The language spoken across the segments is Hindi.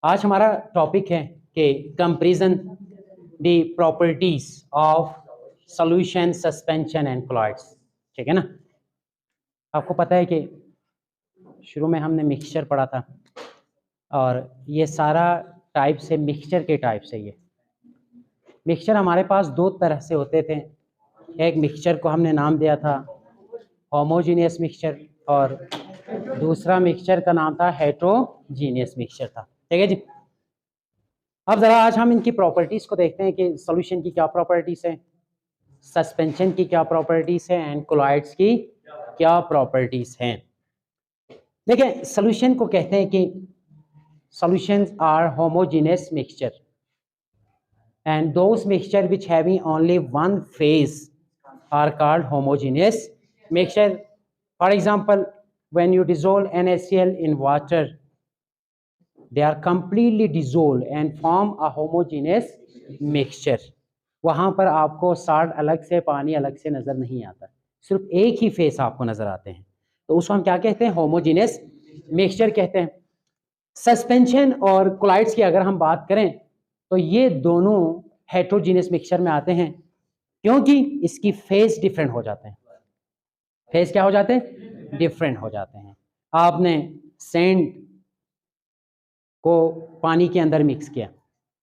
आज हमारा टॉपिक है कि comparison the properties of solution, suspension and colloids. ठीक है ना। आपको पता है कि शुरू में हमने मिक्सचर पढ़ा था और ये सारा टाइप्स है, मिक्सचर के टाइप्स है। ये मिक्सचर हमारे पास दो तरह से होते थे। एक मिक्सचर को हमने नाम दिया था होमोजीनियस मिक्सचर और दूसरा मिक्सचर का नाम था हेट्रोजीनियस मिक्सचर था। ठीक है जी। अब ज़रा आज हम इनकी प्रॉपर्टीज़ को देखते हैं कि सॉल्यूशन की क्या प्रॉपर्टीज़ हैं, सस्पेंशन की क्या प्रॉपर्टीज़ हैं एंड कोलॉइड्स की क्या प्रॉपर्टीज़ हैं। देखिए, सॉल्यूशन को कहते हैं कि solutions are homogeneous mixture and those mixture which having only one phase are called homogeneous mixture. For example, when you dissolve NaCl in water, they are completely dissolved and form a homogeneous mixture. वहाँ पर आपको साल्ट अलग से, पानी अलग से नज़र नहीं आता, सिर्फ एक ही फेस आपको नज़र आते हैं, तो उसको हम क्या कहते हैं? होमोजेनियस मिक्सचर कहते हैं। सस्पेंशन और कोलॉइड्स की अगर हम बात करें तो ये दोनों हेट्रोजीनियस मिक्सचर में आते हैं, क्योंकि इसकी फेस डिफरेंट हो जाते हैं। फेस क्या हो जाते हैं? डिफरेंट हो जाते हैं। आपने सैंड को पानी के अंदर मिक्स किया,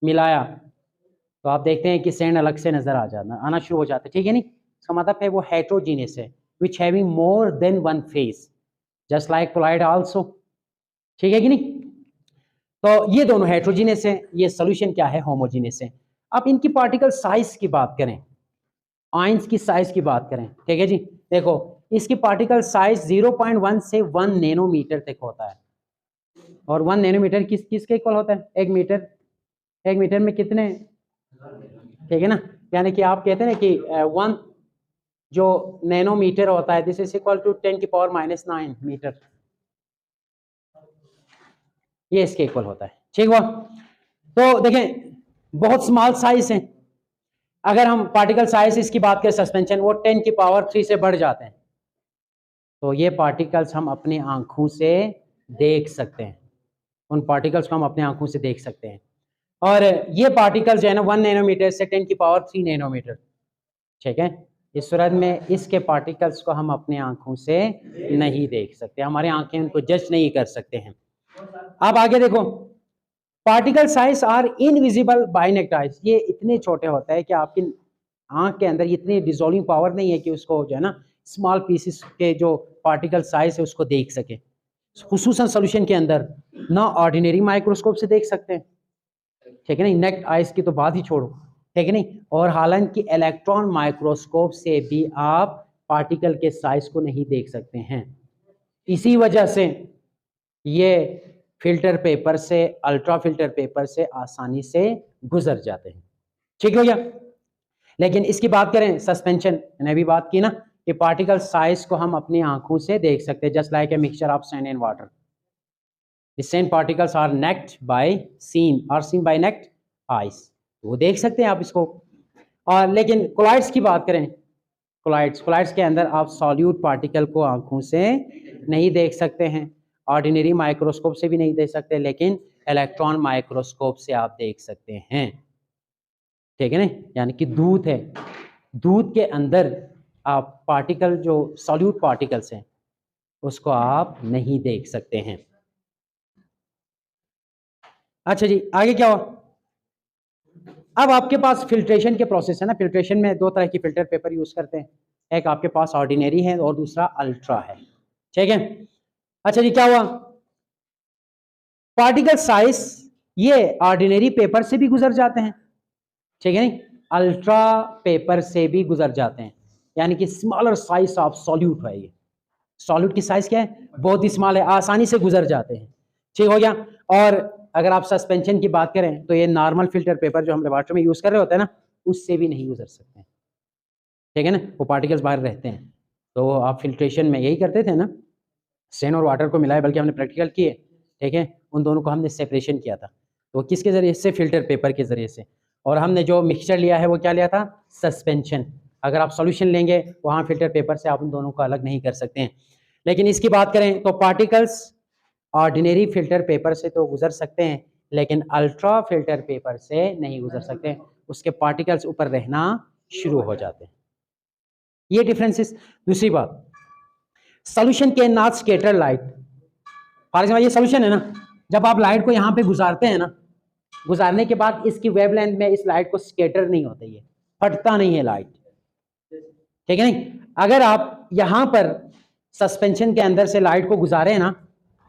मिलाया, तो आप देखते हैं कि सैंड अलग से नजर आना शुरू हो जाता है। ठीक है नहीं? इसका मतलब है वो हेट्रोजीनियस है, which having more than one face, just like colloid also. ठीक है कि नहीं? तो ये दोनों हेट्रोजीनियस हैं, ये सॉल्यूशन क्या है? होमोजीनियस है। अब इनकी पार्टिकल साइज की बात करें, आयंस की साइज की बात करें, ठीक है जी। देखो, इसकी पार्टिकल साइज 0.1 से 1 नैनोमीटर तक होता है। और 1 नैनोमीटर किसके इक्वल होता है? एक मीटर में कितने? ठीक है ना। यानी कि आप कहते हैं ना कि 1 जो नैनोमीटर होता है, this is equal to 10⁻⁹ metre, ये इसके इक्वल होता है। ठीक हुआ। तो देखें, बहुत स्मॉल साइज है। अगर हम पार्टिकल साइज इसकी बात करें सस्पेंशन, वो 10⁻³ से बढ़ जाते हैं, तो ये पार्टिकल्स हम अपनी आंखों से देख सकते हैं। उन पार्टिकल्स को हम अपने आंखों से देख सकते हैं। और ये पार्टिकल्स जो है ना 1 नैनोमीटर से 10⁻³ नैनोमीटर, ठीक है, इस सूरत में इसके पार्टिकल्स को हम अपने आंखों से नहीं देख सकते, हमारी आंखें उनको जज नहीं कर सकते हैं। अब आगे देखो, particle size are invisible by naked eyes. ये इतने छोटे होते हैं कि आपकी आंख के अंदर इतनी डिजोल्विंग पावर नहीं है कि उसको जो है ना स्मॉल पीसेस के जो पार्टिकल साइज है उसको देख सके। खुसूसन सॉल्यूशन के अंदर ना ऑर्डिनरी माइक्रोस्कोप से देख सकते हैं, ठीक है नहीं, नेक्ड आइज की तो बात ही छोड़ो, ठीक है नहीं, और हालांकि इलेक्ट्रॉन माइक्रोस्कोप से भी आप पार्टिकल के साइज को नहीं देख सकते हैं। इसी वजह से ये फिल्टर पेपर से, अल्ट्रा फिल्टर पेपर से आसानी से गुजर जाते हैं। ठीक हो गया। लेकिन इसकी बात करें सस्पेंशन, मैंने भी बात की ना कि पार्टिकल साइज को हम अपनी आंखों से देख सकते हैं, just like a mixture of sand and water. The sand particles are seen by naked eyes, वो देख सकते हैं आप इसको। और लेकिन कोलॉइड्स की बात करें, कोलॉइड्स के अंदर आप सॉल्यूट पार्टिकल को आंखों से नहीं देख सकते हैं, ऑर्डिनरी माइक्रोस्कोप से भी नहीं देख सकते, लेकिन इलेक्ट्रॉन माइक्रोस्कोप से आप देख सकते हैं। ठीक है ना। यानी कि दूध है, दूध के अंदर आप पार्टिकल जो सॉल्यूट पार्टिकल्स हैं उसको आप नहीं देख सकते हैं। अच्छा जी, आगे क्या हुआ? अब आपके पास फिल्ट्रेशन के प्रोसेस है ना। फिल्ट्रेशन में दो तरह की फिल्टर पेपर यूज करते हैं, एक आपके पास ऑर्डिनरी है और दूसरा अल्ट्रा है। ठीक है। अच्छा जी, क्या हुआ? पार्टिकल साइज ये ऑर्डिनरी पेपर से भी गुजर जाते हैं, ठीक है नहीं, अल्ट्रा पेपर से भी गुजर जाते हैं। यानी कि स्मॉलर साइज ऑफ सॉल्यूट है। ये सॉल्यूट की साइज क्या है? बहुत ही स्मॉल है, आसानी से गुजर जाते हैं। ठीक हो गया। और अगर आप सस्पेंशन की बात करें तो ये नॉर्मल फिल्टर पेपर जो हम लेबोरेटरी में यूज कर रहे होते हैं ना, उससे भी नहीं गुजर सकते, ठीक है ना, वो पार्टिकल्स बाहर रहते हैं। तो आप फिल्ट्रेशन में यही करते थे ना, सैंड और वाटर को मिलाए, बल्कि हमने प्रैक्टिकल किए, ठीक है, उन दोनों को हमने सेपरेशन किया था। तो किसके जरिए से? फिल्टर पेपर के जरिए से। और हमने जो मिक्सचर लिया है वो क्या लिया था? सस्पेंशन। अगर आप सॉल्यूशन लेंगे वहाँ फिल्टर पेपर से आप उन दोनों को अलग नहीं कर सकते हैं। लेकिन इसकी बात करें तो पार्टिकल्स ऑर्डिनरी फिल्टर पेपर से तो गुजर सकते हैं, लेकिन अल्ट्रा फिल्टर पेपर से नहीं गुजर सकते, उसके पार्टिकल्स ऊपर रहना शुरू हो जाते हैं। ये डिफरेंसेस। दूसरी बात, solution can not scatter light. For example ये सॉल्यूशन है ना, जब आप लाइट को यहाँ पे गुजारते हैं ना, गुजारने के बाद इसकी वेवलेंथ में इस लाइट को स्कैटर नहीं होता, ये फटता नहीं है लाइट, ठीक है नहीं। अगर आप यहाँ पर सस्पेंशन के अंदर से लाइट को गुजारे हैं ना,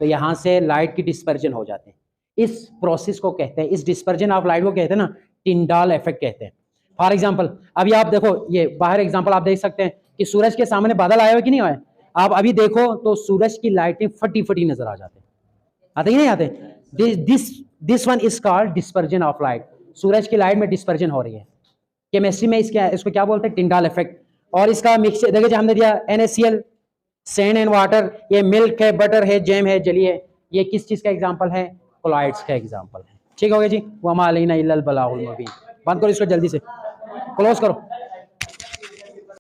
तो यहाँ से लाइट की डिस्पर्जन हो जाते हैं। इस प्रोसेस को कहते हैं, इस डिस्पर्जन ऑफ लाइट को कहते हैं ना, टिंडाल इफेक्ट कहते हैं। फॉर एग्जांपल अभी आप देखो, ये बाहर एग्जांपल आप देख सकते हैं कि सूरज के सामने बादल आए हो कि नहीं आए। आप अभी देखो तो सूरज की लाइटें फटी फटी नजर आ जाते हैं, आते ही नहीं आते। This one is called dispersion of light. सूरज की लाइट में डिस्पर्जन हो रही है। केमिस्ट्री में इसको क्या बोलते हैं, टिंडाल इफेक्ट। और इसका मिक्सचर देखिए, हमने दिया NaCl, सैंड एंड वाटर, ये मिल्क है, बटर है, जैम है, जली है, ये किस चीज का एग्जांपल है, कोलॉइड्स का एग्जांपल है। ठीक हो गया जी। वमा अलैना इल्लल बलागुल मुबीन। बंद करो इसको, जल्दी से क्लोज करो।